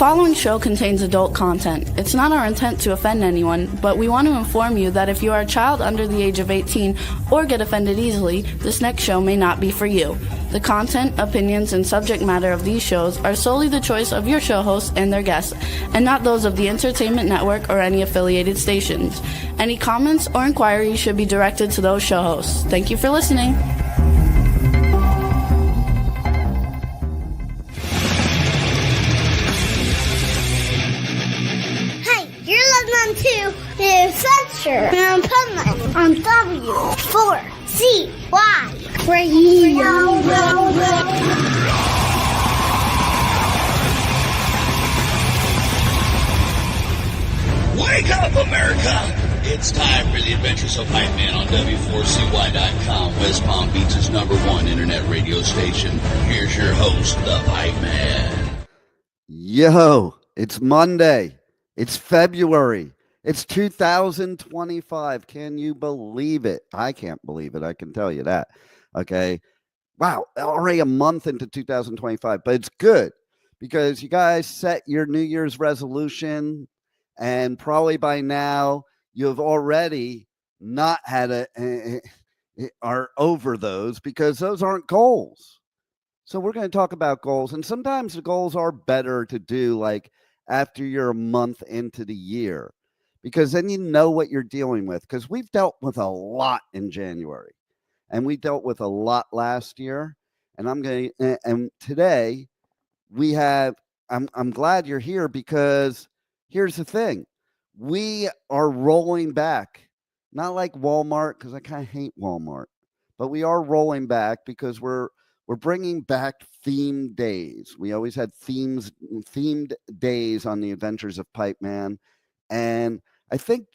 following show contains adult content. It's not our intent to offend anyone, but we want to inform you that if you are a child under the age of 18 or get offended easily, this next show may not be for you. The content, opinions, and subject matter of these shows are solely the choice of your show hosts and their guests, and not those of the Entertainment Network or any affiliated stations. Any comments or inquiries should be directed to those show hosts. Thank you for listening. To the Adventures of Pipeman on W4CY Radio. Wake up, America! It's time for the Adventures of Pipeman on W4CY.com, West Palm Beach's #1 internet radio station. Here's your host, the Pipeman. Yo, it's Monday. It's February. It's 2025. Can you believe it? I can't believe it. I can tell you that. Okay. Wow. Already a month into 2025, but it's good because you guys set your New Year's resolution, and probably by now you've already not had are over those because those aren't goals. So we're going to talk about goals, and sometimes the goals are better to do like after you're a month into the year, because then you know what you're dealing with. Because we've dealt with a lot in January, and we dealt with a lot last year. And and today we have. I'm glad you're here, because here's the thing: we are rolling back, not like Walmart, because I kind of hate Walmart, but we are rolling back because we're bringing back themed days. We always had themed days on the Adventures of Pipeman. And I think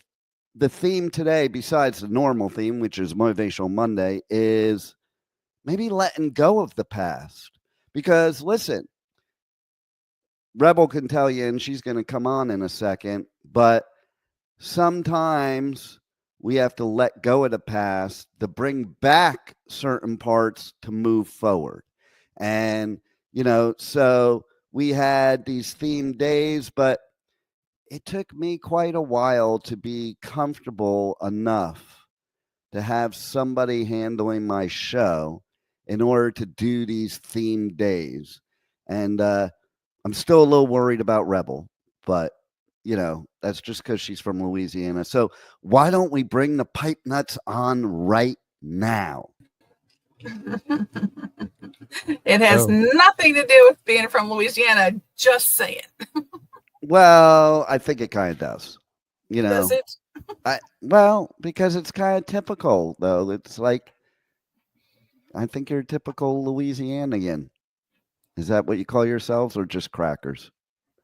the theme today, besides the normal theme, which is Motivational Monday, is maybe letting go of the past. Because listen, Rebel can tell you, and she's going to come on in a second, but sometimes we have to let go of the past to bring back certain parts to move forward. And, so we had these themed days, but it took me quite a while to be comfortable enough to have somebody handling my show in order to do these themed days. And I'm still a little worried about Rebel, but that's just because she's from Louisiana. So why don't we bring the pipe nuts on right now? It has nothing to do with being from Louisiana. Just saying. Well, I think it kind of does. Does it? Because it's kind of typical, though. It's like, I think you're typical Louisianian. Is that what you call yourselves, or just crackers?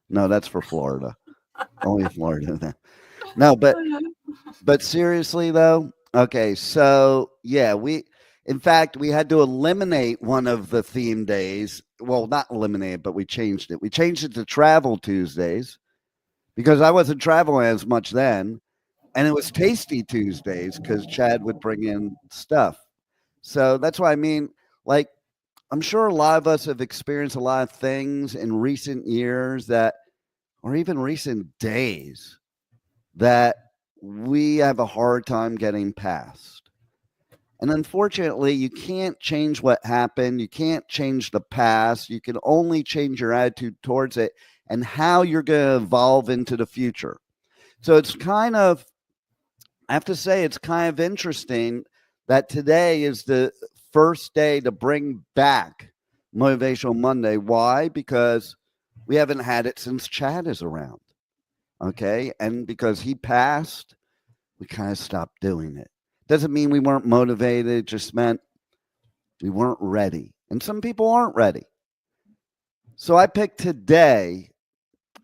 No, that's for Florida. Only Florida. No, but seriously though. Okay, so yeah, we had to eliminate one of the theme days. Well, not eliminate it, but we changed it. We changed it to Travel Tuesdays because I wasn't traveling as much then, and it was Tasty Tuesdays because Chad would bring in stuff. So that's why I'm sure a lot of us have experienced a lot of things in recent years or even recent days that we have a hard time getting past. And unfortunately, you can't change what happened. You can't change the past. You can only change your attitude towards it and how you're going to evolve into the future. So it's kind of, I have to say, it's kind of interesting that today is the first day to bring back Motivational Monday. Why? Because we haven't had it since Chad is around. Okay. And because he passed, we kind of stopped doing it. Doesn't mean we weren't motivated. It just meant we weren't ready. And some people aren't ready. So I picked today,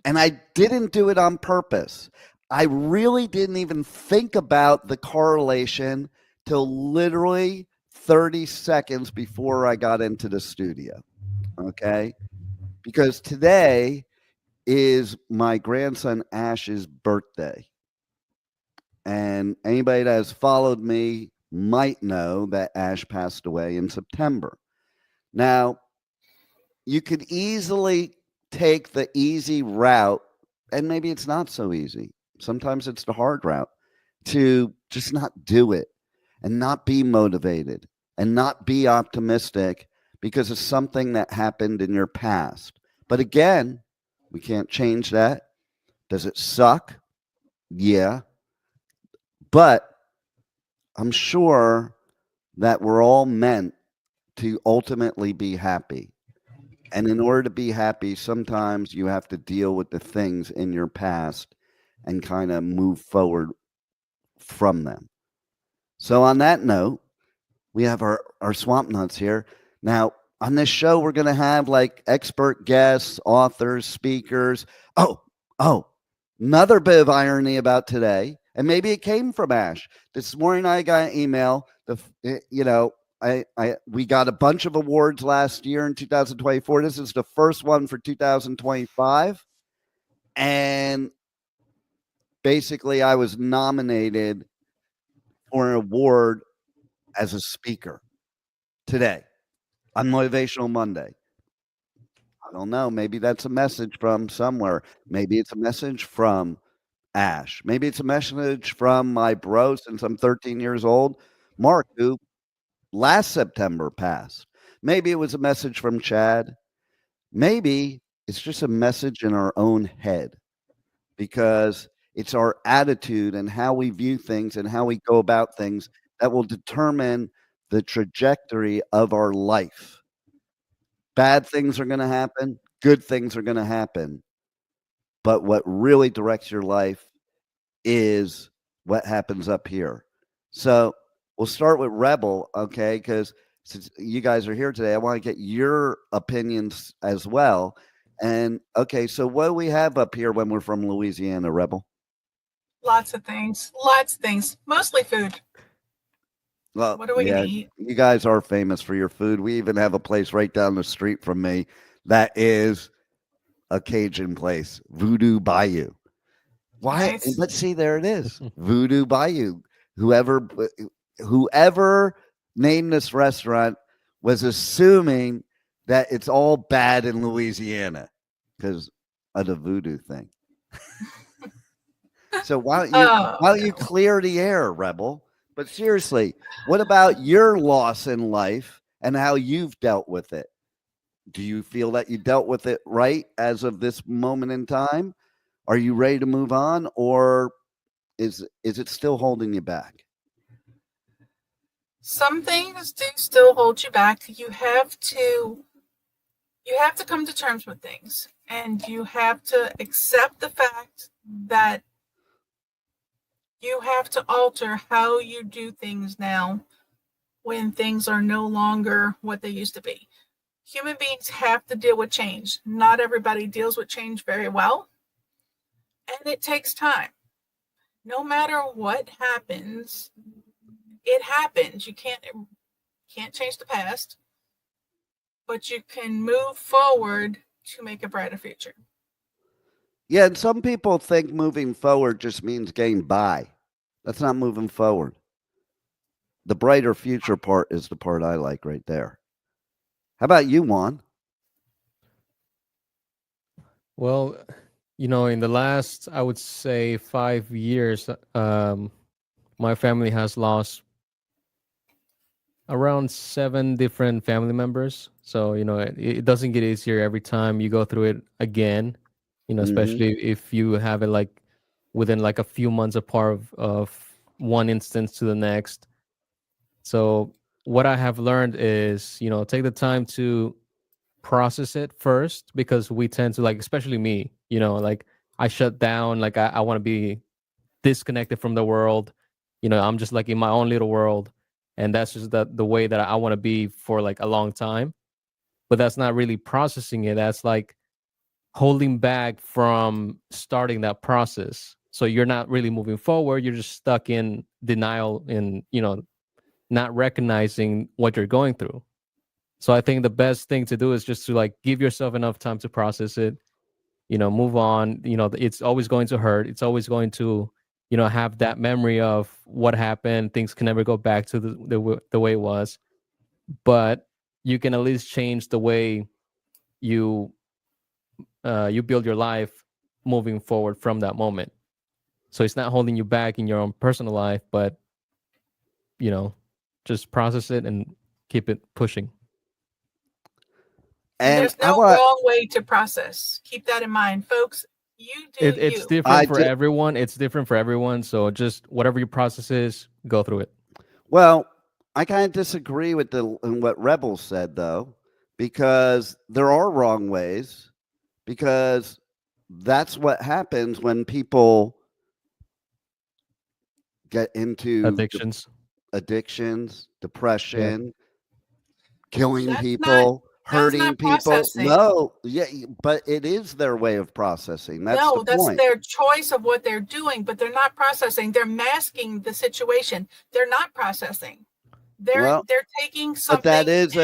and I didn't do it on purpose. I really didn't even think about the correlation till literally 30 seconds before I got into the studio. Okay. Because today is my grandson Ash's birthday. And anybody that has followed me might know that Ash passed away in September. Now, you could easily take the easy route, and maybe it's not so easy. Sometimes it's the hard route to just not do it and not be motivated and not be optimistic because of something that happened in your past. But again, we can't change that. Does it suck? Yeah. But I'm sure that we're all meant to ultimately be happy. And in order to be happy, sometimes you have to deal with the things in your past and kind of move forward from them. So, on that note, we have our swamp nuts here. Now, on this show, we're going to have like expert guests, authors, speakers. Oh, another bit of irony about today, and maybe it came from Ash. This morning, I got an email. We got a bunch of awards last year in 2024. This is the first one for 2025. And basically, I was nominated for an award as a speaker today on Motivational Monday. I don't know. Maybe that's a message from somewhere. Maybe it's a message from Ash. Maybe it's a message from my bro since I'm 13 years old, Mark, who last September passed. Maybe it was a message from Chad. Maybe it's just a message in our own head, because it's our attitude and how we view things and how we go about things that will determine the trajectory of our life. Bad things are going to happen. Good things are going to happen. But what really directs your life is what happens up here. So we'll start with Rebel, okay? Because since you guys are here today, I want to get your opinions as well. And okay, so what do we have up here when we're from Louisiana, Rebel? Lots of things. Mostly food. Well, what are we going to eat? You guys are famous for your food. We even have a place right down the street from me that is a Cajun place, Voodoo Bayou. Why? Nice. Let's see, there it is, Voodoo Bayou. Whoever named this restaurant was assuming that it's all bad in Louisiana because of the voodoo thing. So why don't you clear the air, Rebel? But seriously, what about your loss in life and how you've dealt with it? Do you feel that you dealt with it right as of this moment in time? Are you ready to move on, or is it still holding you back? Some things do still hold you back. You have to come to terms with things, and you have to accept the fact that you have to alter how you do things now when things are no longer what they used to be. Human beings have to deal with change. Not everybody deals with change very well, and it takes time. No matter what happens, it happens. You can't change the past, but you can move forward to make a brighter future. Yeah, and some people think moving forward just means getting by. That's not moving forward. The brighter future part is the part I like right there. How about you, Juan? Well, in the last, I would say 5 years, my family has lost around 7 different family members. So, it doesn't get easier every time you go through it again, especially if you have it like within like a few months apart of one instance to the next. So what I have learned is, take the time to process it first, because we tend to, like, especially me, like I shut down, like I want to be disconnected from the world. I'm just like in my own little world. And that's just the way that I want to be for like a long time. But that's not really processing it. That's like holding back from starting that process. So you're not really moving forward. You're just stuck in denial and, not recognizing what you're going through. So I think the best thing to do is just to like give yourself enough time to process it, move on. It's always going to hurt. It's always going to, have that memory of what happened. Things can never go back to the way it was, but you can at least change the way you you build your life moving forward from that moment. So it's not holding you back in your own personal life, but just process it and keep it pushing. And And there's no wrong way to process. Keep that in mind, folks. You do it's you. different for everyone. It's different for everyone. So just whatever your process is, go through it. Well, I kind of disagree with what Rebel said, though, because there are wrong ways, because that's what happens when people get into addictions, depression, killing people, hurting people. No, but it is their way of processing. That's their choice of what they're doing, but they're not processing. They're masking the situation. They're not processing. They're taking something. But that is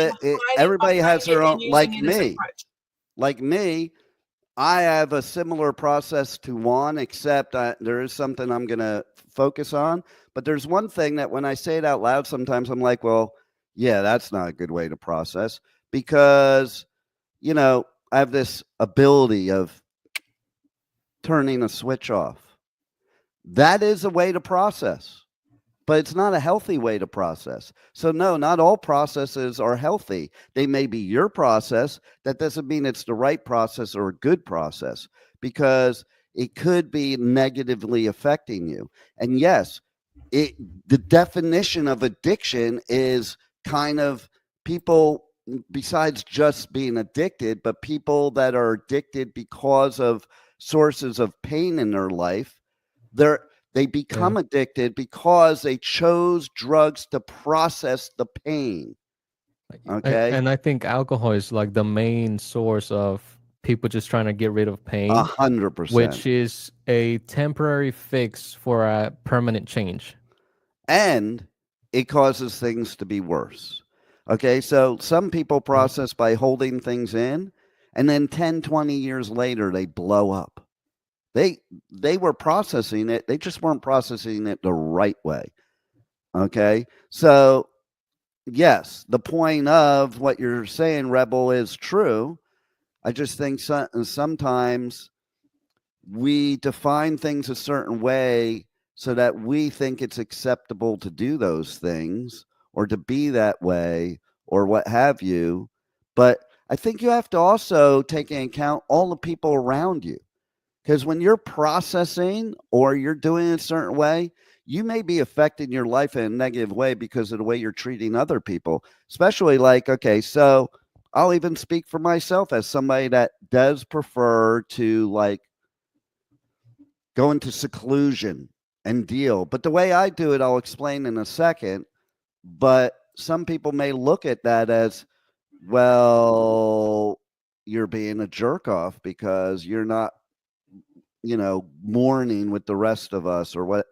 everybody has their own. Like me, I have a similar process to Juan, except there is something I'm going to focus on. But there's one thing that when I say it out loud, sometimes I'm like, well, yeah, that's not a good way to process, because, I have this ability of turning a switch off. That is a way to process, but it's not a healthy way to process. So no, not all processes are healthy. They may be your process. That doesn't mean it's the right process or a good process, because it could be negatively affecting you. And yes, the definition of addiction is kind of people, besides just being addicted, but people that are addicted because of sources of pain in their life. They become addicted because they chose drugs to process the pain. Okay. And I think alcohol is like the main source of people just trying to get rid of pain. 100%. Which is a temporary fix for a permanent change. And it causes things to be worse. Okay. So some people process by holding things in, and then 10, 20 years later, they blow up. They were processing it. They just weren't processing it the right way. Okay. So yes, the point of what you're saying, Rebel, is true. I just think sometimes we define things a certain way so that we think it's acceptable to do those things or to be that way or what have you. But I think you have to also take into account all the people around you. Because when you're processing or you're doing it a certain way, you may be affecting your life in a negative way because of the way you're treating other people. Especially so I'll even speak for myself as somebody that does prefer to go into seclusion and deal. But the way I do it, I'll explain in a second. But some people may look at that as, well, you're being a jerk off because you're not mourning with the rest of us or what.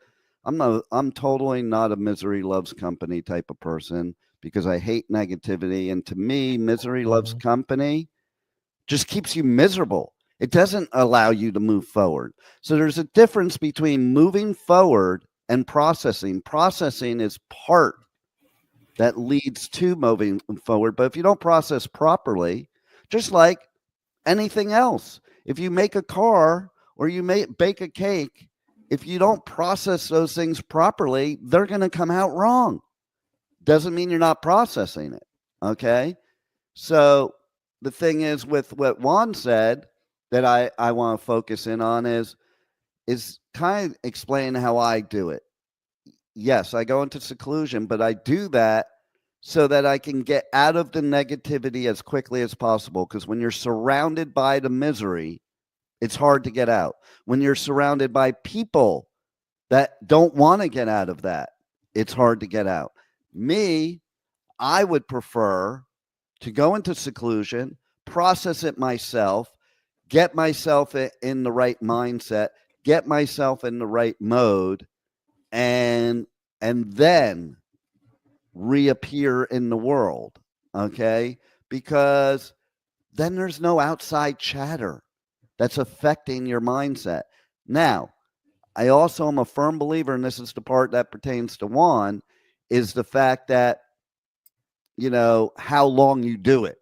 I'm totally not a misery loves company type of person, because I hate negativity. And to me, misery loves company just keeps you miserable. It doesn't allow you to move forward. So there's a difference between moving forward and processing. Processing is part that leads to moving forward. But if you don't process properly, just like anything else, if you make a car or you bake a cake, if you don't process those things properly, they're going to come out wrong. Doesn't mean you're not processing it. Okay. So the thing is, with what Juan said that I want to focus in on is kind of explain how I do it. Yes, I go into seclusion, but I do that so that I can get out of the negativity as quickly as possible. Because when you're surrounded by the misery, it's hard to get out. When you're surrounded by people that don't want to get out of that, it's hard to get out. Me, I would prefer to go into seclusion, process it myself, get myself in the right mindset, get myself in the right mode, and then reappear in the world. Okay? Because then there's no outside chatter that's affecting your mindset. Now, I also am a firm believer, and this is the part that pertains to Juan, is the fact that, how long you do it.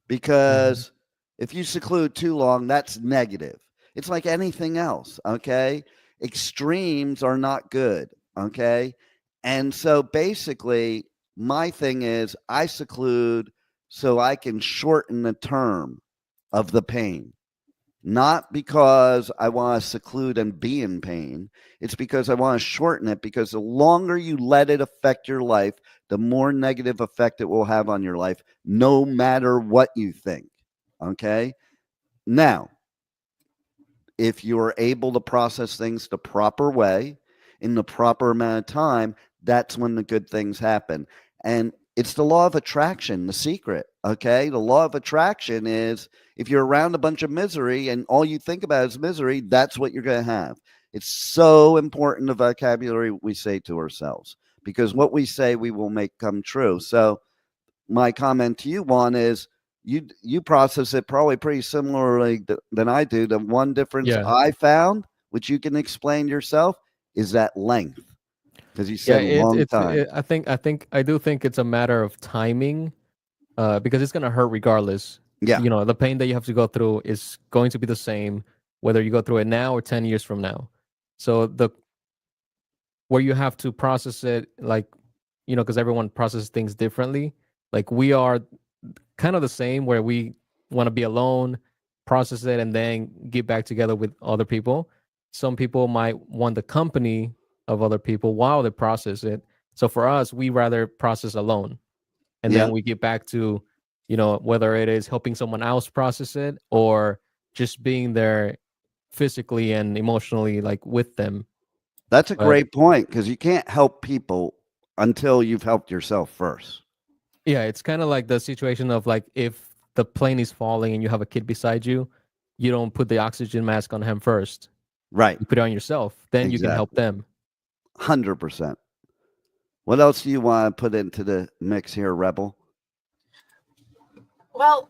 Because If you seclude too long, that's negative. It's like anything else, okay? Extremes are not good, okay? And so basically, my thing is I seclude so I can shorten the term of the pain. Not because I want to seclude and be in pain. It's because I want to shorten it, because the longer you let it affect your life, the more negative effect it will have on your life, no matter what you think. Okay? Now, if you're able to process things the proper way in the proper amount of time, that's when the good things happen. And it's the law of attraction, the secret. Okay? The law of attraction is if you're around a bunch of misery and all you think about is misery, that's what you're going to have. It's so important, the vocabulary we say to ourselves, because what we say we will make come true. So my comment to you, Juan, is you process it probably pretty similarly than I do. The one difference I found, which you can explain yourself, is that length. Because you said long time. I do think it's a matter of timing, because it's gonna hurt regardless. Yeah. You know, the pain that you have to go through is going to be the same whether you go through it now or 10 years from now. So where you have to process it, like, you know, because everyone processes things differently. Like, we are kind of the same, where we want to be alone, process it, and then get back together with other people. Some people might want the company of other people while they process it. So for us, we rather process alone, and then we get back to, you know, whether it is helping someone else process it or just being there physically and emotionally, like, with them. That's a great point, because you can't help people until you've helped yourself first. Yeah, it's kind of like the situation of, like, if the plane is falling and you have a kid beside you, you don't put the oxygen mask on him first. Right. You put it on yourself. Then you can help them. 100%. What else do you want to put into the mix here, Rebel? Well,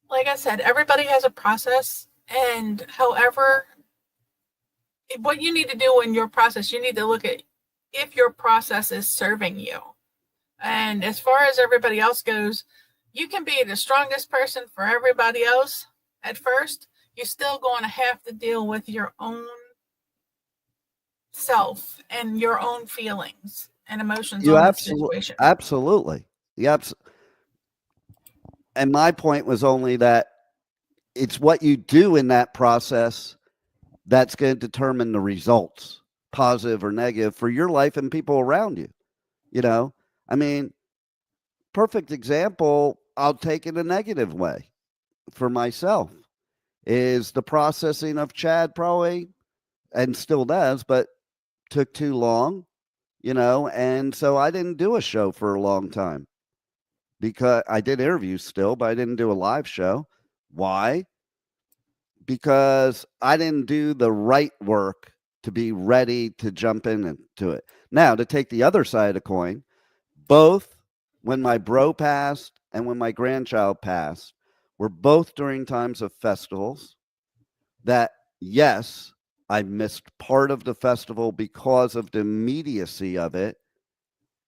like I said, everybody has a process, and however, what you need to do in your process, you need to look at if your process is serving you. And as far as everybody else goes, you can be the strongest person for everybody else at first. You're still going to have to deal with your own self and your own feelings and emotions on the situation. Absolutely. And my point was only that it's what you do in that process that's going to determine the results, positive or negative, for your life and people around you. You know, I mean, perfect example, I'll take it a negative way for myself, is the processing of Chad probably, and still does, but took too long, you know, and so I didn't do a show for a long time, because I did interviews still, but I didn't do a live show. Why? Because I didn't do the right work to be ready to jump into it. Now, to take the other side of the coin, both when my bro passed and when my grandchild passed were both during times of festivals that, yes, I missed part of the festival because of the immediacy of it,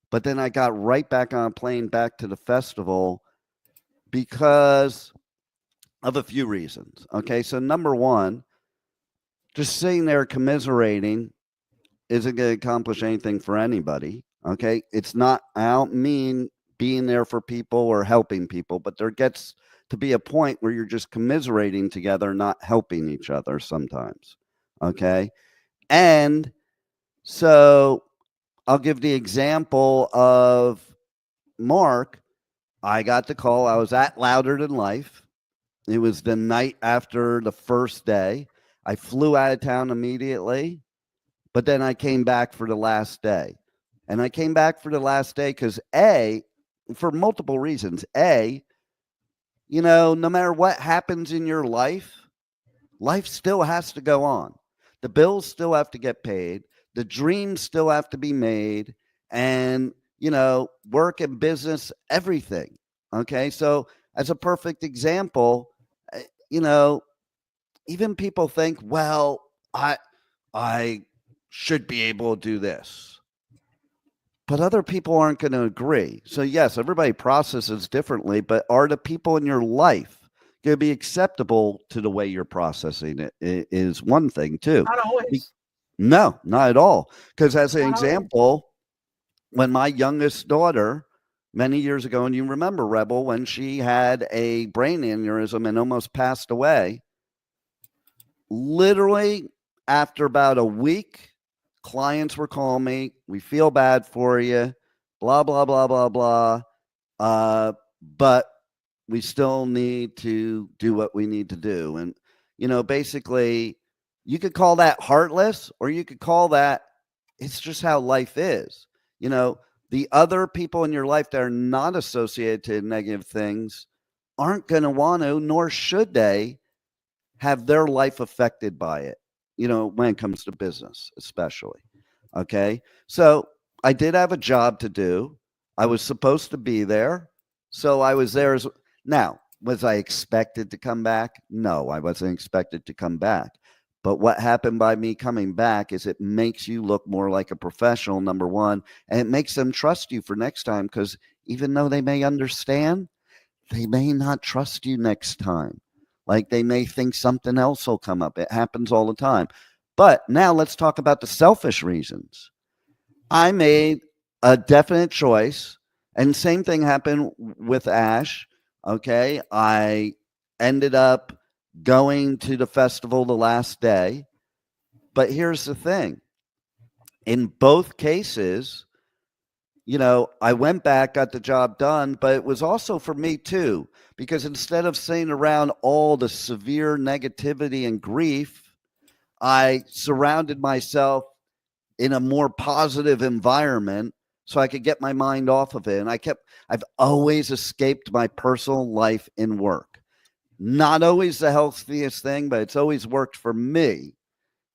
but then I got right back on a plane back to the festival because of a few reasons. Okay, so number one, just sitting there commiserating isn't going to accomplish anything for anybody. Okay, it's not, I don't mean being there for people or helping people, but there gets to be a point where you're just commiserating together, not helping each other sometimes. Okay, and so I'll give the example of Mark. I got the call. I was at Louder Than Life. It was the night after the first day. I flew out of town immediately, but then I came back for the last day. And I came back for the last day because for multiple reasons. You know, no matter what happens in your life, life still has to go on. The bills still have to get paid. The dreams still have to be made. And, you know, work and business, everything. Okay. So as a perfect example, you know, even people think, well, I should be able to do this, but other people aren't going to agree. So yes, everybody processes differently, but are the people in your life going to be acceptable to the way you're processing it is one thing too. Not always. No, not at all. Because as an Not always. example, when my youngest daughter, many years ago, and you remember, Rebel, when she had a brain aneurysm and almost passed away, literally after about a week, clients were calling me, we feel bad for you, blah, blah, blah, blah, blah. But we still need to do what we need to do. And, basically, you could call that heartless, or you could call that it's just how life is. The other people in your life that are not associated to negative things aren't going to want to, nor should they, have their life affected by it, when it comes to business, especially. Okay. So I did have a job to do. I was supposed to be there. So I was there. Now, was I expected to come back? No, I wasn't expected to come back. But what happened by me coming back is it makes you look more like a professional, number one, and it makes them trust you for next time, because even though they may understand, they may not trust you next time. Like they may think something else will come up. It happens all the time. But now let's talk about the selfish reasons. I made a definite choice, and same thing happened with Ash. Okay. I ended up going to the festival the last day. But here's the thing. In both cases, I went back, got the job done, but it was also for me too, because instead of sitting around all the severe negativity and grief, I surrounded myself in a more positive environment so I could get my mind off of it. And I've always escaped my personal life in work. Not always the healthiest thing, but it's always worked for me.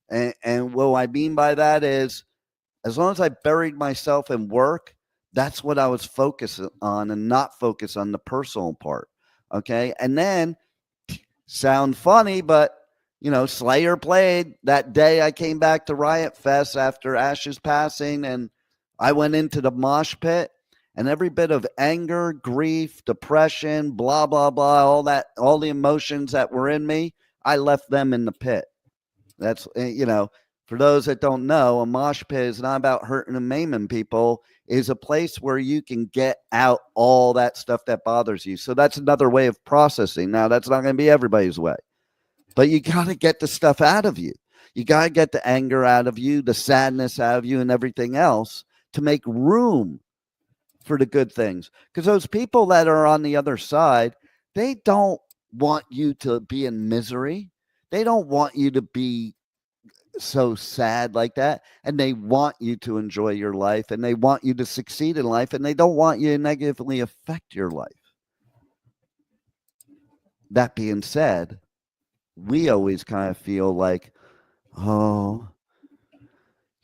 And what I mean by that is, as long as I buried myself in work, that's what I was focused on, and not focus on the personal part. Okay. And then, sound funny, but Slayer played that day. I came back to Riot Fest after Ash's passing, and I went into the mosh pit, and every bit of anger, grief, depression, blah, blah, blah, all the emotions that were in me, I left them in the pit. That's, for those that don't know, a mosh pit is not about hurting and maiming people. Is a place where you can get out all that stuff that bothers you. So that's another way of processing. Now, that's not going to be everybody's way, but you got to get the stuff out of you. You got to get the anger out of you, the sadness out of you, and everything else to make room for the good things. Because those people that are on the other side, they don't want you to be in misery. They don't want you to be so sad like that. And they want you to enjoy your life, and they want you to succeed in life, and they don't want you to negatively affect your life. That being said, we always kind of feel like, oh,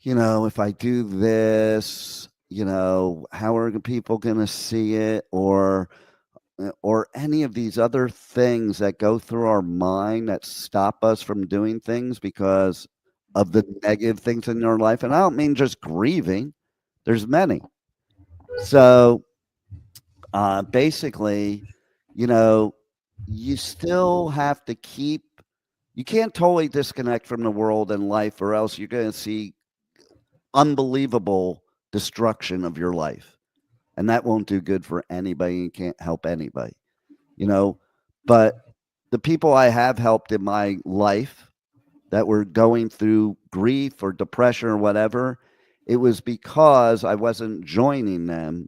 if I do this, how are people going to see it? Or any of these other things that go through our mind that stop us from doing things because of the negative things in our life. And I don't mean just grieving. There's many. So basically, you still have to you can't totally disconnect from the world and life, or else you're going to see unbelievable destruction of your life. And that won't do good for anybody. You can't help anybody, but the people I have helped in my life that were going through grief or depression or whatever, it was because I wasn't joining them.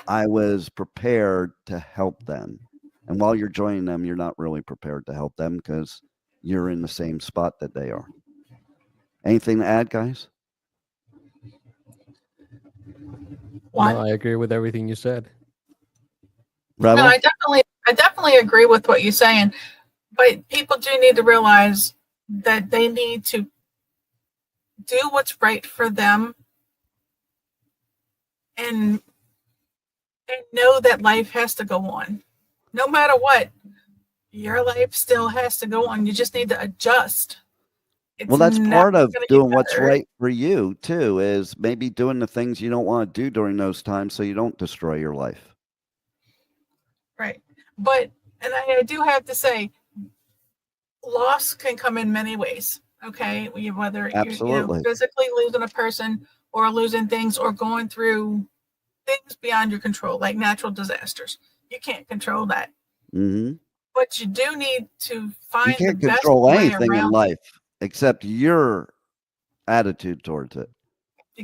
I was prepared to help them. And while you're joining them, you're not really prepared to help them because you're in the same spot that they are. Anything to add, guys? No, I agree with everything you said. Rebel? No, I definitely agree with what you're saying. But people do need to realize that they need to do what's right for them, and know that life has to go on. No matter what, your life still has to go on. You just need to adjust. It's well, that's part of doing what's better. right for you, too, is maybe doing the things you don't want to do during those times so you don't destroy your life. Right. But And I do have to say, loss can come in many ways. Okay, whether you're Absolutely. physically losing a person, or losing things, or going through things beyond your control, like natural disasters. You can't control that. Mm-hmm. But you do need to You find the can't best control way anything in around it. life except your attitude towards it.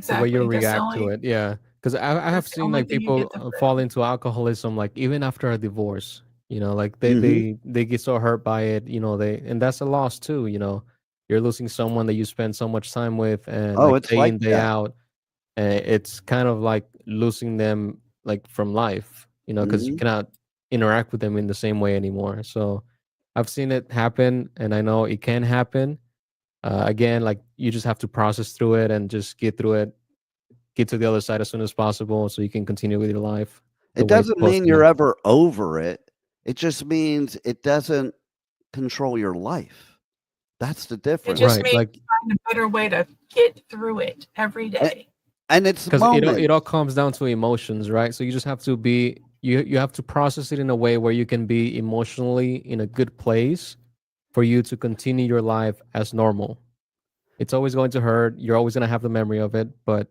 The way you Exactly. react to it, yeah. Because I have That's the seen only like thing you people get to put fall out. into alcoholism, like even after a divorce. You know, like they Mm-hmm. they they get so hurt by it. You know, and that's a loss too. You know, you're losing someone that you spend so much time with, and Oh, like it's day like in day that. out. And it's kind of like losing them like from life. You know, because you Mm-hmm. cannot interact with them in the same way anymore. So I've seen it happen, and I know it can happen. Again, like you just have to process through it and just get through it, get to the other side as soon as possible so you can continue with your life the It way it's doesn't supposed mean to be. you're ever over it. It just means it doesn't control your life. That's the It just difference. Right. means Like, find a better way to get through it every A- day. And it's because it all moments. comes down to emotions, right? So you just have to be, you have to process it in a way where you can be emotionally in a good place for you to continue your life as normal. It's always going to hurt. You're always going to have the memory of it, but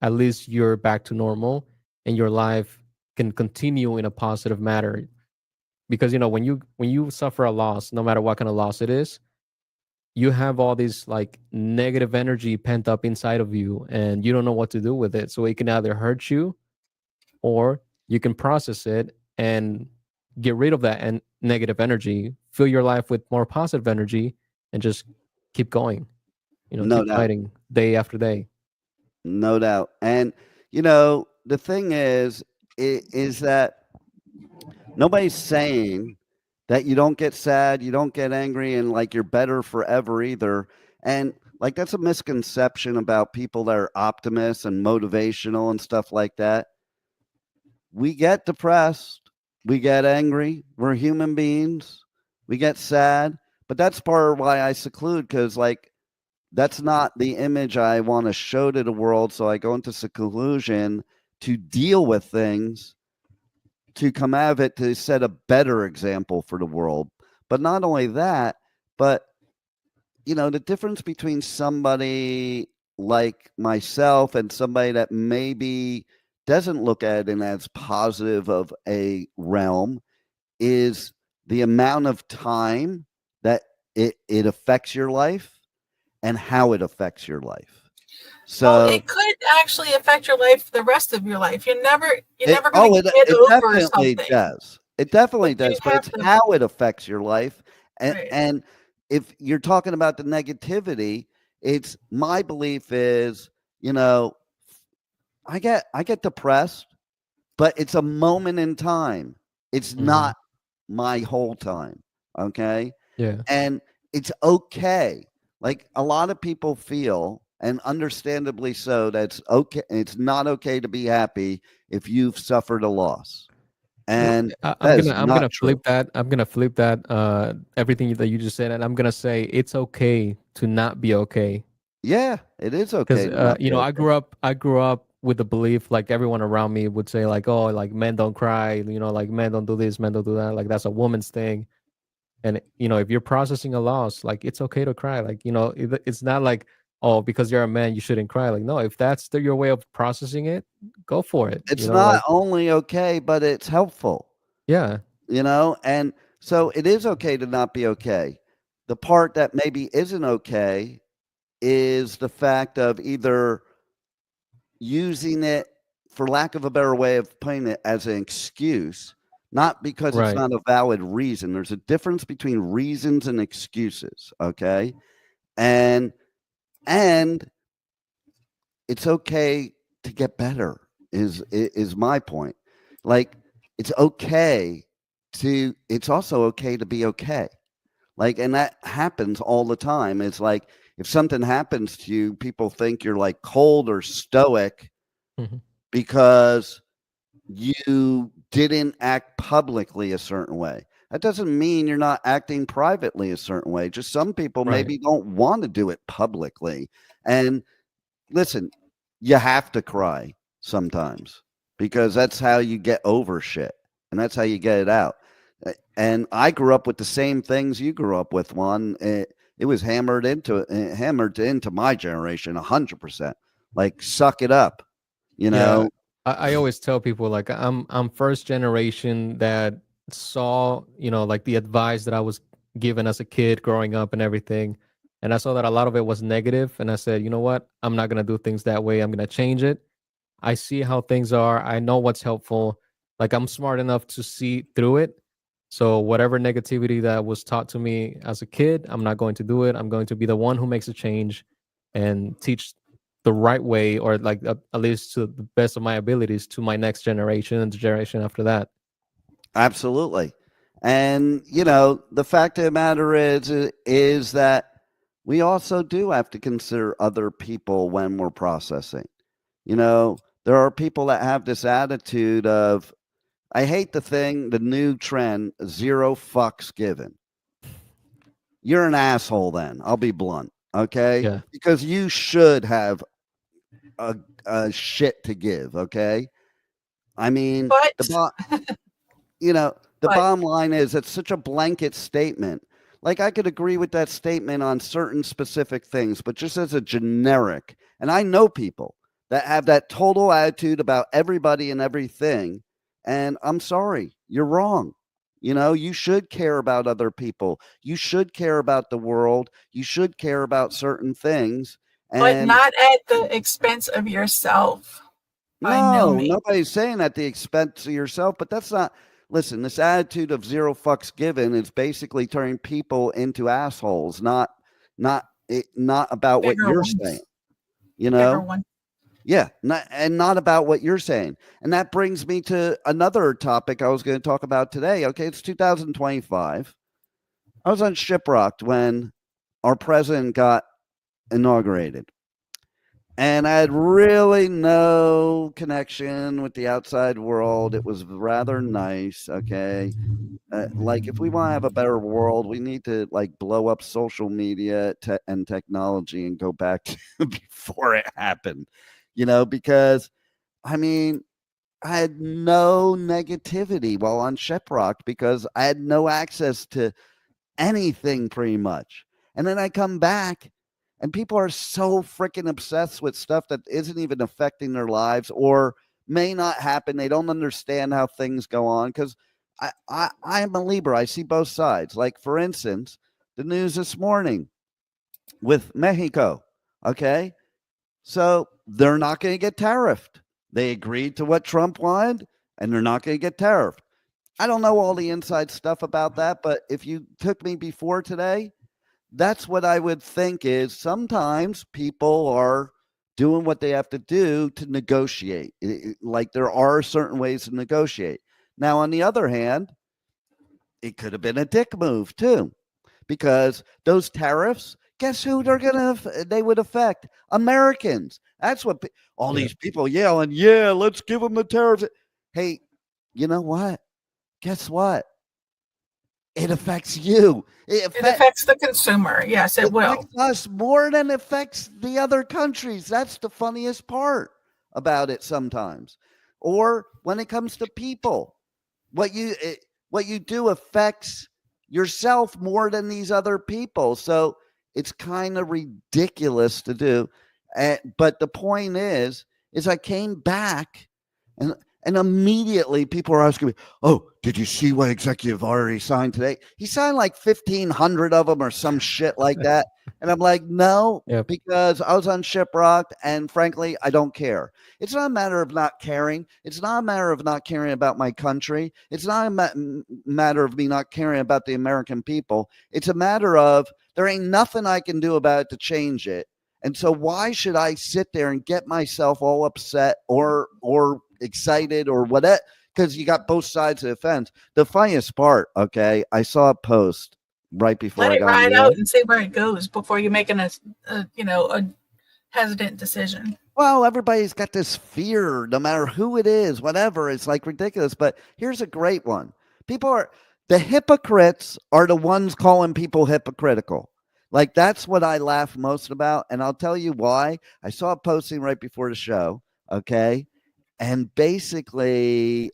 at least you're back to normal and your life can continue in a positive manner. Because you know, when you suffer a loss, no matter what kind of loss it is, you have all this like negative energy pent up inside of you and you don't know what to do with it. So it can either hurt you or you can process it and get rid of that and negative energy, fill your life with more positive energy and just keep going, No keep doubt. fighting day after day. No doubt. And the thing is that nobody's saying that you don't get sad, you don't get angry, and like you're better forever either. And like that's a misconception about people that are optimists and motivational and stuff like that. We get depressed, we get angry, we're human beings, we get sad, but that's part of why I seclude because like that's not the image I want to show to the world. So I go into seclusion to deal with things, to come out of it, to set a better example for the world. But not only that, but the difference between somebody like myself and somebody that maybe doesn't look at it in as positive of a realm is the amount of time that it affects your life and how it affects your life. Well, So it could actually affect your life the rest of your life. You're never going to it get over definitely something, does. It definitely but you does, but have it's to. how it affects your life. And Right. and if you're talking about the negativity, it's my belief is, I get depressed, but it's a moment in time. It's Hmm. not my whole time. Okay? Yeah. And it's okay. Like a lot of people feel, and understandably so, that's okay. It's not okay to be happy if you've suffered a loss. No, And I'm that gonna is I'm not gonna true. flip that. I'm gonna flip that. Everything that you just said, and I'm gonna say it's okay to not be okay. Yeah, it is Because okay to not be I okay. grew up with the belief like everyone around me would say like, oh, like men don't cry, like men don't do this, men don't do that, like that's a woman's thing. And if you're processing a loss, like it's okay to cry. Like it's not like, oh, because you're a man you shouldn't cry. Like no, if that's your way of processing it, go for it. It's not Like only okay, but it's helpful, yeah, and so it is okay to not be okay. The part that maybe isn't okay is the fact of either using it, for lack of a better way of putting it, as an excuse, not because it's right. not a valid reason. There's a difference between reasons and excuses, okay? And and it's okay to get better is my point. Like it's also okay to be okay. Like, and that happens all the time. It's like if something happens to you, people think you're like cold or stoic Mhm. because you didn't act publicly a certain way. That doesn't mean you're not acting privately a certain way. Just some people Right. maybe don't want to do it publicly. And listen, you have to cry sometimes because that's how you get over shit and that's how you get it out. And I grew up with the same things you grew up with. One, it was hammered into my generation 100%. Like, suck it up, you Yeah, know. I always tell people like I'm first generation that saw, like the advice that I was given as a kid growing up and everything. And I saw that a lot of it was negative, and I said, you know what? I'm not gonna do things that way. I'm gonna change it. I see how things are. I know what's helpful. Like I'm smart enough to see through it. So whatever negativity that was taught to me as a kid, I'm not going to do it. I'm going to be the one who makes a change and teach the right way, or like at least to the best of my abilities, to my next generation and the generation after that. Absolutely. And, the fact of the matter is that we also do have to consider other people when we're processing. There are people that have this attitude of, I hate the new trend, zero fucks given. You're an asshole then. I'll be blunt. Okay. Yeah. Because you should have a shit to give. Okay. I mean, But the But- bottom line is it's such a blanket statement. Like, I could agree with that statement on certain specific things, but just as a generic, and I know people that have that total attitude about everybody and everything. And I'm sorry, you're wrong. You should care about other people. You should care about the world. You should care about certain things. but And not at the expense of yourself. By no no, means. nobody's saying at the expense of yourself, but that's not. Listen, this attitude of zero fucks given is basically turning people into assholes, not about what Bigger you're ones. saying. Bigger one. Yeah, not about what you're saying. And that brings me to another topic I was going to talk about today. Okay, it's 2025. I was on Shiprocked when our president got inaugurated. And I had really no connection with the outside world. It was rather nice. Okay. Like, if we want to have a better world, we need to like blow up social media and technology and go back to before it happened, because I mean, I had no negativity while on Sheprock because I had no access to anything pretty much. And then I come back and people are so freaking obsessed with stuff that isn't even affecting their lives or may not happen. They don't understand how things go on because I'm a Libra. I see both sides. Like, for instance, the news this morning with Mexico. Okay. So they're not going to get tariffed. They agreed to what Trump wanted and they're not going to get tariffed. I don't know all the inside stuff about that, but if you took me before today, that's what I would think is sometimes people are doing what they have to do to negotiate. Like, there are certain ways to negotiate. Now, on the other hand, it could have been a dick move too, because those tariffs, guess who they would affect? Americans. That's what all these people yelling, yeah, let's give them the tariffs. Hey, you know what? Guess what? It affects you. It affects the consumer. Yes, it will. Affects us more than it affects the other countries. That's the funniest part about it sometimes. Or when it comes to people, what you do affects yourself more than these other people. So it's kind of ridiculous to do. But the point is I came back and immediately people are asking me, oh, did you see what executive already signed today? He signed like 1,500 of them or some shit like that. And I'm like, no, because I was on Shiprocked and frankly, I don't care. It's not a matter of not caring. It's not a matter of not caring about my country. It's not a matter of me not caring about the American people. It's a matter of there ain't nothing I can do about it to change it. And so why should I sit there and get myself all upset or excited or whatever? Because you got both sides of the fence. The funniest part, okay, I saw a post right before Let I it got ride on out and see where it goes before you're making a hesitant decision. Well, everybody's got this fear, no matter who it is, whatever. It's like ridiculous. But here's a great one. The hypocrites are the ones calling people hypocritical. Like, that's what I laugh most about. And I'll tell you why. I saw a posting right before the show. Okay. And basically,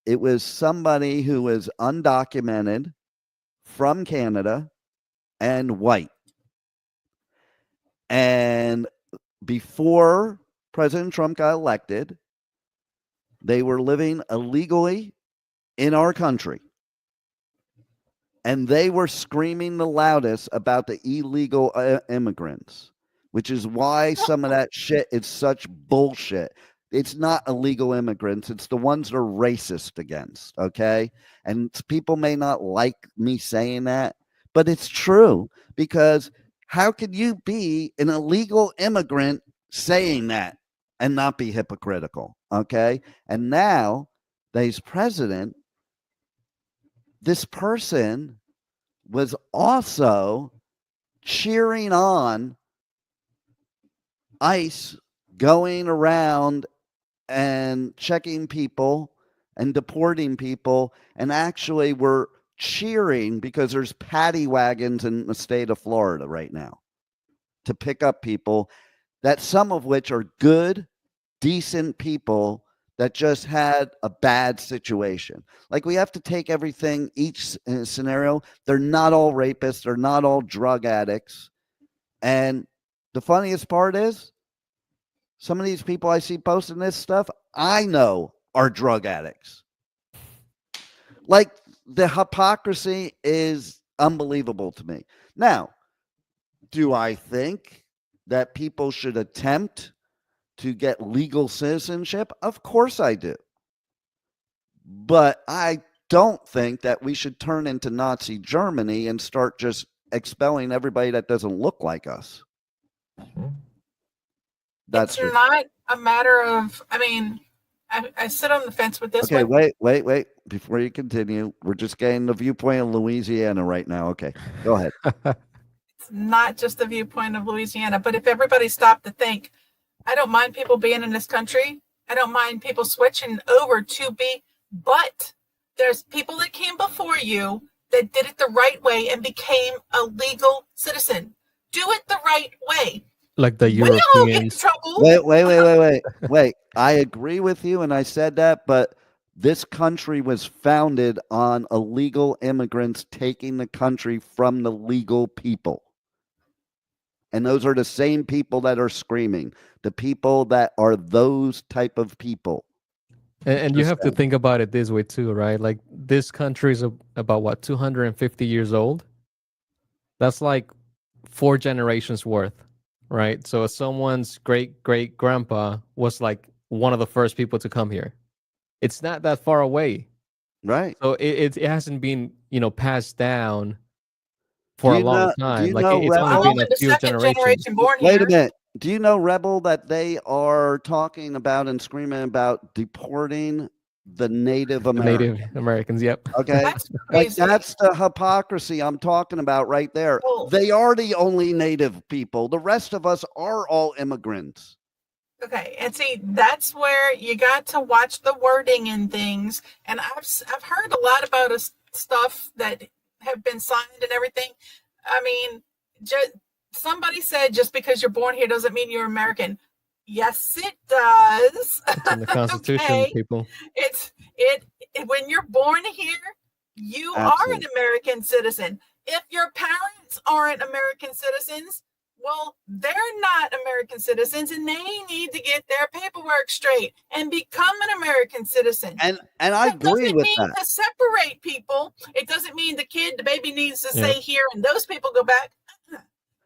It was somebody who was undocumented from Canada and white. And before President Trump got elected, they were living illegally in our country. And they were screaming the loudest about the illegal immigrants, which is why some of that shit is such bullshit. It's not illegal immigrants. It's the ones they're racist against, okay? And people may not like me saying that, but it's true, because how could you be an illegal immigrant saying that and not be hypocritical, okay? And now that he's president, this person was also cheering on ICE going around and checking people and deporting people, and actually were cheering because there's paddy wagons in the state of Florida right now to pick up people, that some of which are good, decent people that just had a bad situation. Like, we have to take everything, each scenario. They're not all rapists. They're not all drug addicts. And the funniest part is, some of these people I see posting this stuff, I know are drug addicts. Like, the hypocrisy is unbelievable to me. Now, do I think that people should attempt to get legal citizenship? Of course I do. But I don't think that we should turn into Nazi Germany and start just expelling everybody that doesn't look like us. That's it's not a matter of, I mean, I sit on the fence with this. Okay, one. wait. Before you continue, we're just getting the viewpoint of Louisiana right now. Okay, go ahead. It's not just the viewpoint of Louisiana, but if everybody stopped to think, I don't mind people being in this country. I don't mind people switching over to be, but there's people that came before you that did it the right way and became a legal citizen. Do it the right way. Like the We all get in Europeans. trouble. Wait. I agree with you, and I said that, but this country was founded on illegal immigrants taking the country from the legal people. And those are the same people that are screaming, the people that are those type of people. And you have to think about it this way too, right? Like, this country is about what, 250 years old? That's like 4 generations worth, right? So someone's great grandpa was like one of the first people to come here. It's not that far away, right? So it hasn't been, passed down for a long time. Like, it's only been a few generations. Wait a minute. Do you know, Rebel, that they are talking about and screaming about deporting the Native Americans? Native Americans, yep. Okay. That's the hypocrisy I'm talking about right there. They are the only Native people. The rest of us are all immigrants. Okay, and see, that's where you got to watch the wording and things. And I've heard a lot about stuff that have been signed and everything. I mean, somebody said just because you're born here doesn't mean you're American. Yes, it does. It's in the Constitution, okay? People. It's when you're born here, you Absolutely. are an American citizen. If your parents aren't American citizens, well, they're not American citizens, and they need to get their paperwork straight and become an American citizen. And I agree with that. It doesn't mean to separate people. It doesn't mean the baby needs to stay here and those people go back.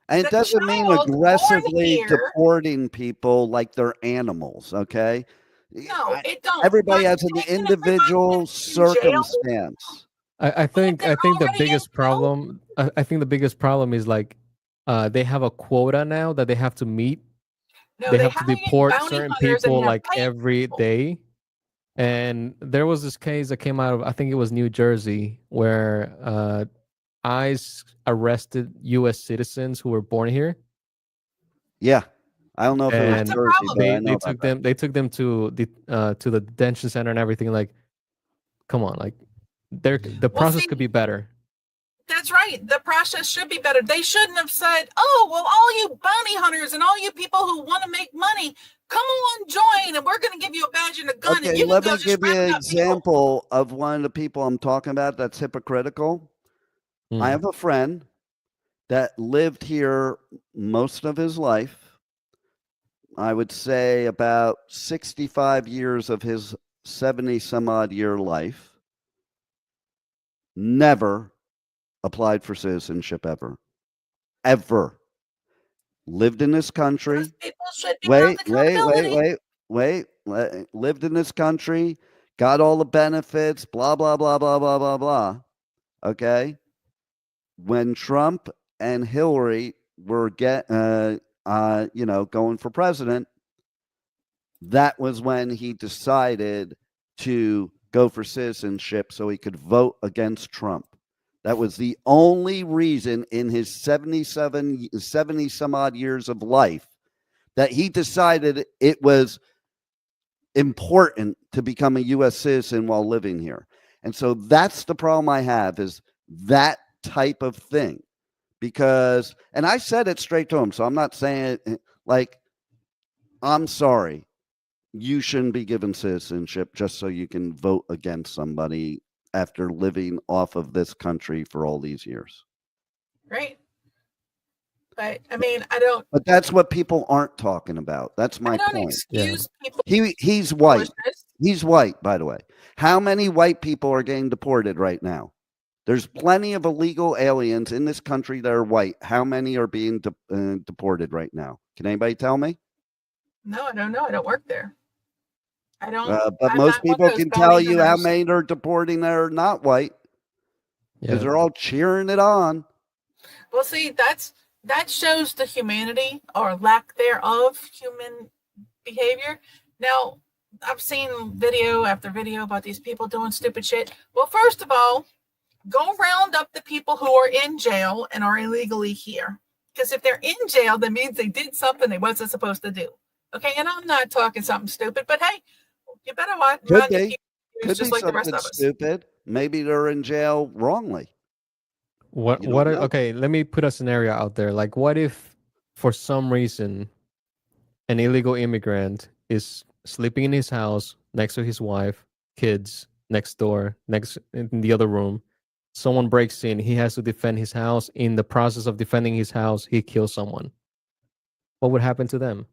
And it doesn't mean aggressively deporting people like they're animals, okay? No, it don't. Everybody has an individual circumstance. I think the biggest problem. I think the biggest problem is like, they have a quota now that they have to meet. No, they have to deport certain people like every day. And there was this case that came out of, I think it was New Jersey, where ICE arrested U.S. citizens who were born here. Yeah, I don't know if it was Jersey, but they took them to the detention center and everything. Like, come on, like, the process could be better. That's right. The process should be better. They shouldn't have said, oh, well, all you bounty hunters and all you people who want to make money, come on, join, and we're going to give you a badge imagine a gun and Okay, you can let go me just give you an wrapping up people. example of one of the people I'm talking about that's hypocritical. I have a friend that lived here most of his life. I would say about 65 years of his 70 some odd year life. Never applied for citizenship ever. Ever. Lived in this Those country. people should be held accountability. Lived in this country, got all the benefits, blah, blah, blah, blah, blah, blah, blah. Okay. When Trump and Hillary were going for president, that was when he decided to go for citizenship so he could vote against Trump. That was the only reason in his 70 some odd years of life that he decided it was important to become a U.S. citizen while living here. And so that's the problem I have, is that type of thing. Because, and I said it straight to him, so I'm not saying it like, I'm sorry, you shouldn't be given citizenship just so you can vote against somebody after living off of this country for all these years. Right. But I mean, I don't. But that's what people aren't talking about. That's my I don't point. excuse people. He's white. foolishness. He's white, by the way. How many white people are getting deported right now? There's plenty of illegal aliens in this country that are white. How many are being deported right now? Can anybody tell me? No, I don't know. I don't work there. I don't. But I'm most not one of people those can bounty tell you how hunters. many are deporting that are not white, because they're all cheering it on. Well, see, that shows the humanity or lack thereof human behavior. Now, I've seen video after video about these people doing stupid shit. Well, first of all, go round up the people who are in jail and are illegally here. Because if they're in jail, that means they did something they wasn't supposed to do. Okay, and I'm not talking something stupid, but hey, you better watch. Could be. Could just be like the rest something of us. stupid. Maybe they're in jail wrongly. Okay, let me put a scenario out there. Like, what if for some reason an illegal immigrant is sleeping in his house next to his wife, kids, next door, next in the other room? Someone breaks in, he has to defend his house. In the process of defending his house, he kills someone. What would happen to them?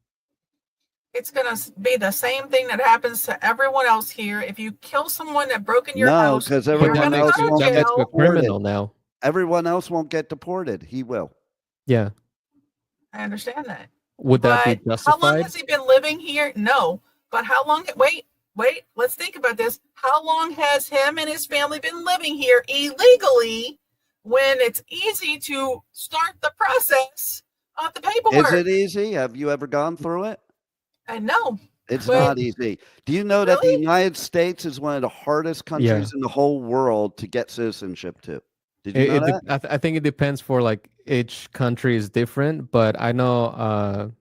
It's going to be the same thing that happens to everyone else here. If you kill someone that broke in your house, because you're everyone gonna else go to won't get jail. a criminal now. Everyone else won't get deported. He will. Yeah. I understand that. Would that be But how long justified? has he been living here? No. But how long? Wait. Let's think about this. How long has him and his family been living here illegally when it's easy to start the process of the paperwork? Is it easy? Have you ever gone through it? I know. It's But- not easy. Do you know that the United States is one of the hardest countries in the whole world to get citizenship to? Did you know that? I think it depends for like each country is different, but I know,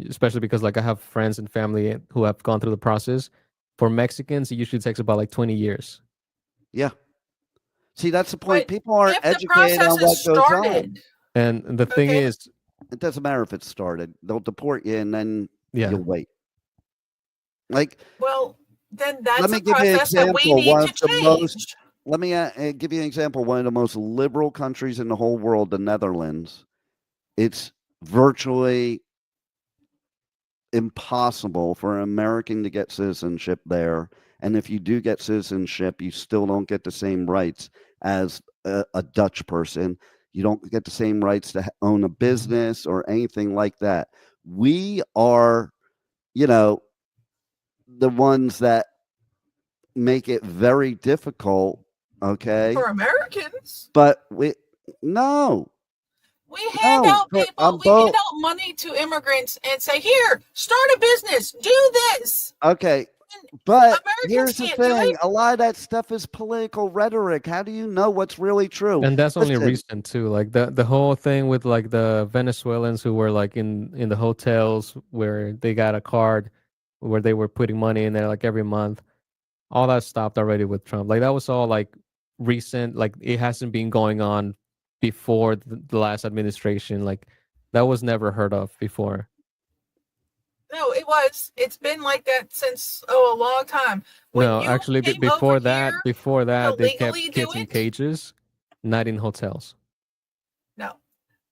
especially because like I have friends and family who have gone through the process. For Mexicans, it usually takes about like 20 years. Yeah. See, that's the point. But People aren't if the educated on process what is goes started, on. And the thing Okay. is, It doesn't matter if it's started. They'll deport you, and then yeah, you'll wait. Like, well, then let that's me a give you an process that we example. need One to of the change. most Let me give you an example. One of the most liberal countries in the whole world, the Netherlands. It's virtually impossible for an American to get citizenship there. And if you do get citizenship, you still don't get the same rights as a Dutch person. You don't get the same rights to own a business or anything like that. We are, the ones that make it very difficult. Okay. For Americans, But no. we hand out but people, we hand out money to immigrants and say, here, start a business, do this. Okay. But Americans here's the can't do thing. it. A lot of that stuff is political rhetoric. How do you know what's really true? and that's only Listen, recent too. Like the whole thing with like the Venezuelans who were like in the hotels where they got a card where they were putting money in there like every month. All that stopped already with Trump. Like that was all like recent. Like it hasn't been going on before the last administration. Like that was never heard of before. No, it was. It's been like that since a long time. When No, you actually, came before over that, here before to that, they kept legally do kids in it, cages, not in hotels. no.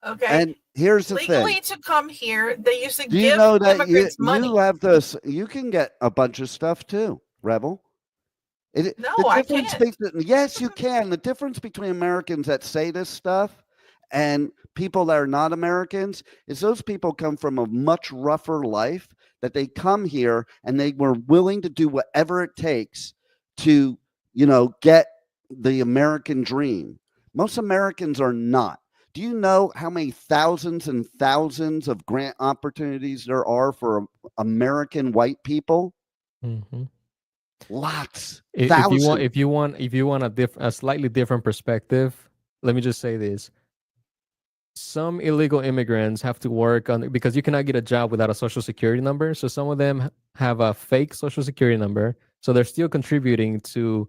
Okay. And here's the thing. Legally to come here, they used to Do you give know that immigrants you money. have this? You can get a bunch of stuff too, Rebel. No, The I difference can't. between, yes, you can. The difference between Americans that say this stuff and people that are not Americans is those people come from a much rougher life, that they come here and they were willing to do whatever it takes to, get the American dream. Most Americans are not. Do you know how many thousands and thousands of grant opportunities there are for American white people? Hmm. Lots. If you want, Thousands. if you want a slightly different perspective, let me just say this: some illegal immigrants have to work on because you cannot get a job without a social security number. So some of them have a fake social security number, so they're still contributing to,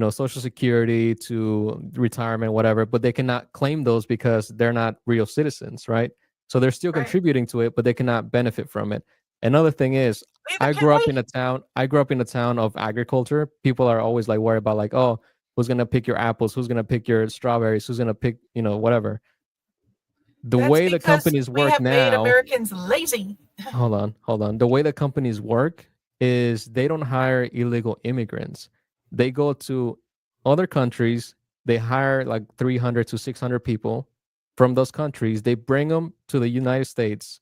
social security, to retirement, whatever, but they cannot claim those because they're not real citizens, right? So they're still Right. contributing to it, but they cannot benefit from it. Another thing is, Neither I can grew up we. in a town. I grew up in a town of agriculture. People are always like worried about like, oh, who's gonna pick your apples? Who's gonna pick your strawberries? Who's gonna pick, whatever. The That's way the because companies we work have made now, Americans lazy. hold on. The way the companies work is they don't hire illegal immigrants. They go to other countries, they hire like 300 to 600 people from those countries. They bring them to the United States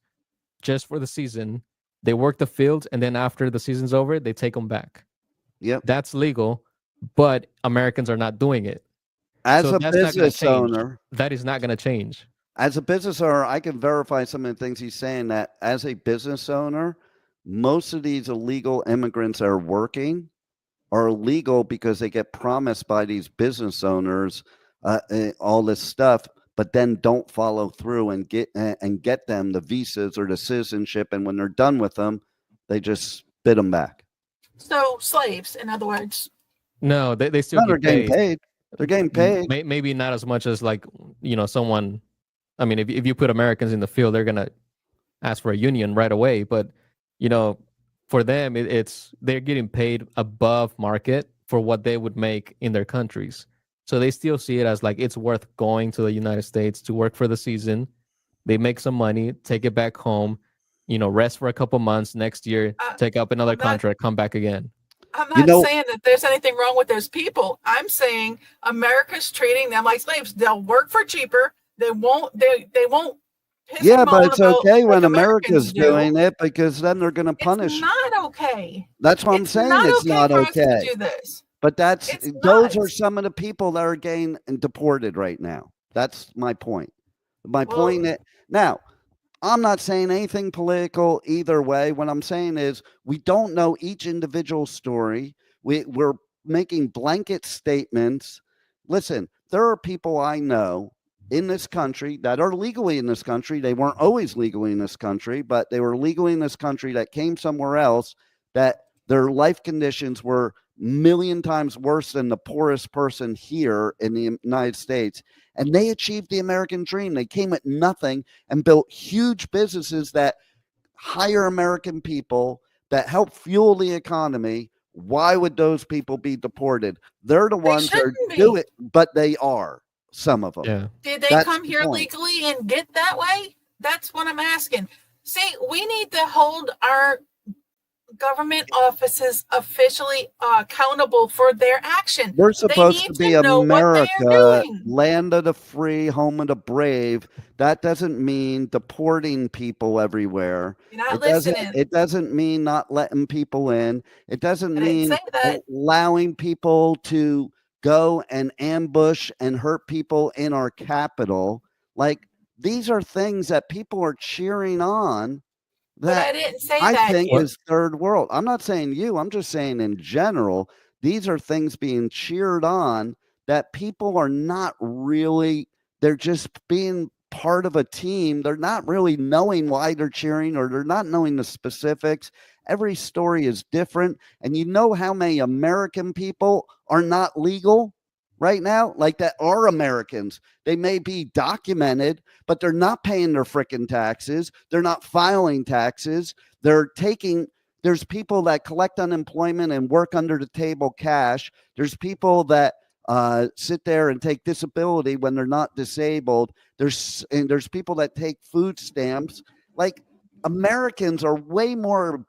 just for the season. They work the fields, and then after the season's over, they take them back. Yep. That's legal, but Americans are not doing it. As So a that's not going to business change. owner, That is not going to change. I can verify some of the things he's saying, that as a business owner, most of these illegal immigrants that are working are illegal because they get promised by these business owners all this stuff, but then don't follow through and get them the visas or the citizenship. And when they're done with them, they just spit them back. So slaves, in other words. No, they still No, they're get getting paid. paid. They're getting paid. Maybe not as much as like, someone. I mean, if you put Americans in the field, they're gonna ask for a union right away. But for them, it's they're getting paid above market for what they would make in their countries. So they still see it as like it's worth going to the United States to work for the season. They make some money, take it back home, rest for a couple months. Next year, take up another contract, come back again. I'm not saying that there's anything wrong with those people. I'm saying America's treating them like slaves. They'll work for cheaper. They won't. They won't. Yeah, but it's okay when America's doing it, because then they're going to punish. It's not okay. That's what I'm saying. It's not for us to okay. do this. But It's those not. are some of the people that are getting deported right now. That's my point. My point that now, I'm not saying anything political either way. What I'm saying is we don't know each individual story. We're making blanket statements. Listen, there are people I know in this country that are legally in this country. They weren't always legally in this country, but they were legally in this country that came somewhere else, that their life conditions were million times worse than the poorest person here in the United States. And they achieved the American dream. They came at nothing and built huge businesses that hire American people, that help fuel the economy. Why would those people be deported? They're the ones that do it, but they are. Some of them. Yeah. Did they come here legally and get that way? That's what I'm asking. See, we need to hold our government offices officially accountable for their action. We're supposed to be America, land of the free, home of the brave. That doesn't mean deporting people everywhere. You're not listening. It doesn't mean not letting people in. It doesn't mean allowing people to go and ambush and hurt people in our capital. Like, these are things that people are cheering on. That I didn't say I think is third world. I'm not saying you. I'm just saying in general, these are things being cheered on that people are not really, they're just being part of a team. They're not really knowing why they're cheering, or they're not knowing the specifics. Every story is different. And you know how many American people are not legal right now, like that are Americans. They may be documented, but they're not paying their freaking taxes. They're not filing taxes. There's people that collect unemployment and work under the table cash. There's people that sit there and take disability when they're not disabled. There's people that take food stamps. Like, Americans are way more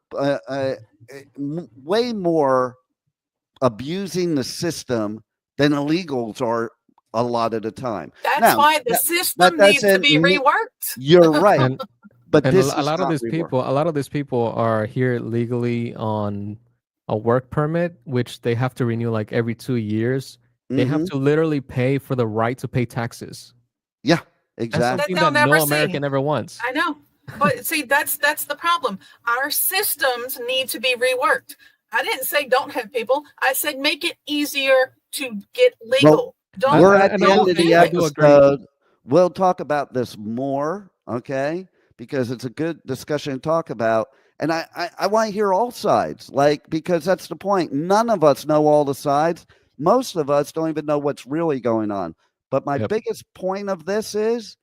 abusing the system than illegals are a lot of the time. That's why the system needs to be reworked. You're right. But And this a lot of these people are here legally on a work permit, which they have to renew like every 2 years. They have to literally pay for the right to pay taxes. Yeah, exactly. That's something that no American ever wants. I know. But see, that's the problem. Our systems need to be reworked. I didn't say don't have people. I said make it easier to get legal. Well, we're at the end of the episode. We'll talk about this more, okay? Because it's a good discussion to talk about. And I want to hear all sides, because that's the point. None of us know all the sides. Most of us don't even know what's really going on. But my biggest point of this is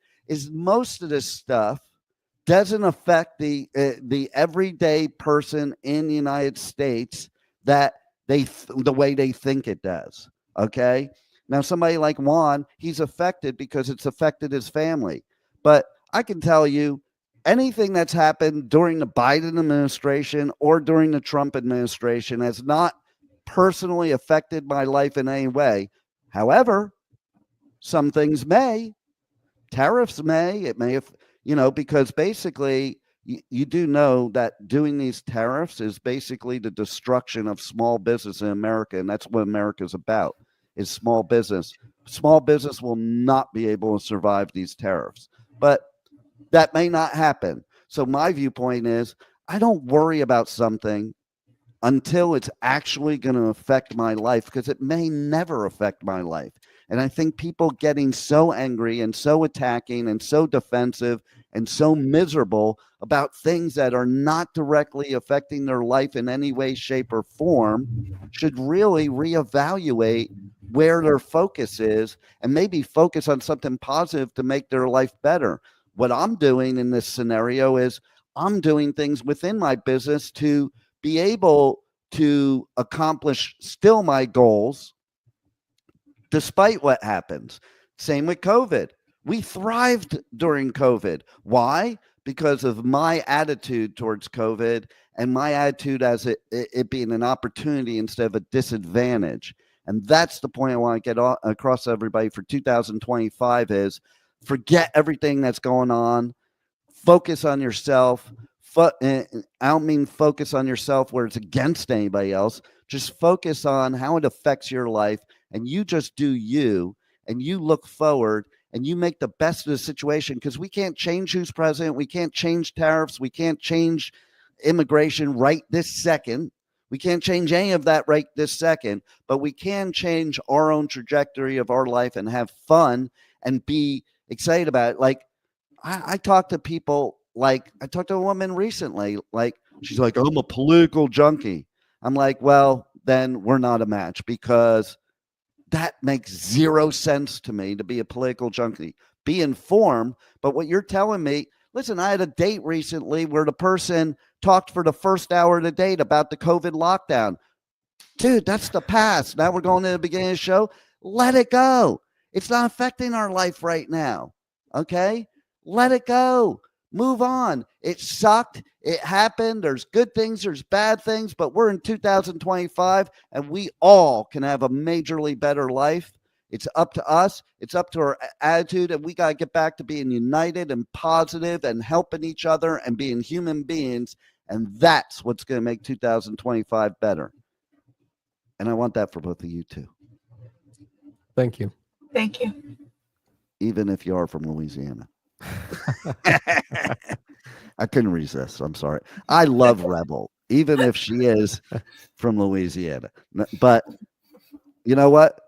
most of this stuff doesn't affect the everyday person in the United States that the way they think it does. Okay. Now, somebody like Juan, he's affected because it's affected his family. But I can tell you, anything that's happened during the Biden administration or during the Trump administration has not personally affected my life in any way. However, some things may. Tariffs may. It may have, because basically you do know that doing these tariffs is basically the destruction of small business in America. And that's what America's about, is small business. Small business will not be able to survive these tariffs. But that may not happen. So my viewpoint is I don't worry about something until it's actually going to affect my life, because it may never affect my life. And I think people getting so angry and so attacking and so defensive and so miserable about things that are not directly affecting their life in any way, shape, or form should really reevaluate where their focus is and maybe focus on something positive to make their life better. What I'm doing in this scenario is I'm doing things within my business to be able to accomplish still my goals despite what happens. Same with COVID. We thrived during COVID. Why? Because of my attitude towards COVID and my attitude as it being an opportunity instead of a disadvantage. And that's the point I want to get across to everybody for 2025 is forget everything that's going on. Focus on yourself. I don't mean focus on yourself where it's against anybody else. Just focus on how it affects your life, and you just do you, and you look forward, and you make the best of the situation, because we can't change who's president. We can't change tariffs. We can't change immigration right this second. We can't change any of that right this second, but we can change our own trajectory of our life and have fun and be excited about it. Like I talk to people, like I talked to a woman recently, like she's like, I'm a political junkie. I'm like, well, then we're not a match, because that makes zero sense to me to be a political junkie. Be informed, but what you're telling me, listen, I had a date recently where the person talked for the first hour of the date about the COVID lockdown. Dude, that's the past. Now we're going to the beginning of the show. Let it go. It's not affecting our life right now. Okay? Let it go. Move on. It sucked. It happened. There's good things. There's bad things. But we're in 2025, and we all can have a majorly better life. It's up to us. It's up to our attitude, and we got to get back to being united and positive and helping each other and being human beings, and that's what's going to make 2025 better. And I want that for both of you, too. Thank you. Thank you. Even if you are from Louisiana. I couldn't resist. I'm sorry. I love Rebel, even if she is from Louisiana. But you know what?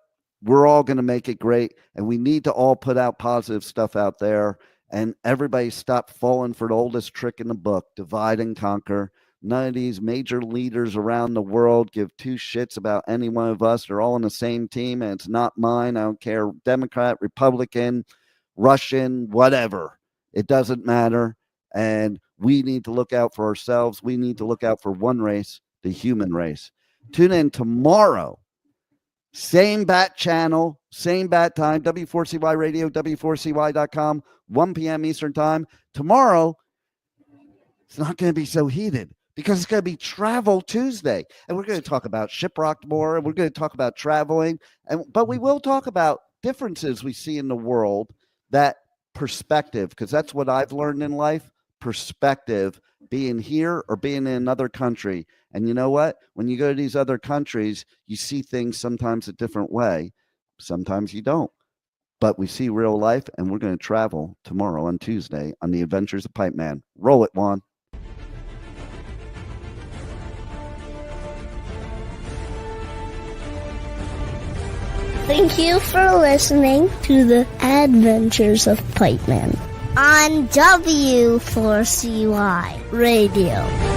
We're all going to make it great, and we need to all put out positive stuff out there, and everybody stop falling for the oldest trick in the book, divide and conquer. None of these major leaders around the world give two shits about any one of us. They're all on the same team, and it's not mine. I don't care. Democrat, Republican, Russian, whatever. It doesn't matter. And We need to look out for ourselves. We need to look out for one race, the human race. Tune in tomorrow. Same bat channel, same bat time, W4CY Radio, W4CY.com, 1 p.m. Eastern Time. Tomorrow, it's not going to be so heated because it's going to be Travel Tuesday. And we're going to talk about shipwrecked more, and we're going to talk about traveling. But we will talk about differences we see in the world, that perspective, because that's what I've learned in life, perspective, being here or being in another country. And you know what? When you go to these other countries, you see things sometimes a different way. Sometimes you don't. But we see real life, and we're going to travel tomorrow on Tuesday on the Adventures of Pipeman. Roll it, Juan. Thank you for listening to the Adventures of Pipeman on W4CY Radio.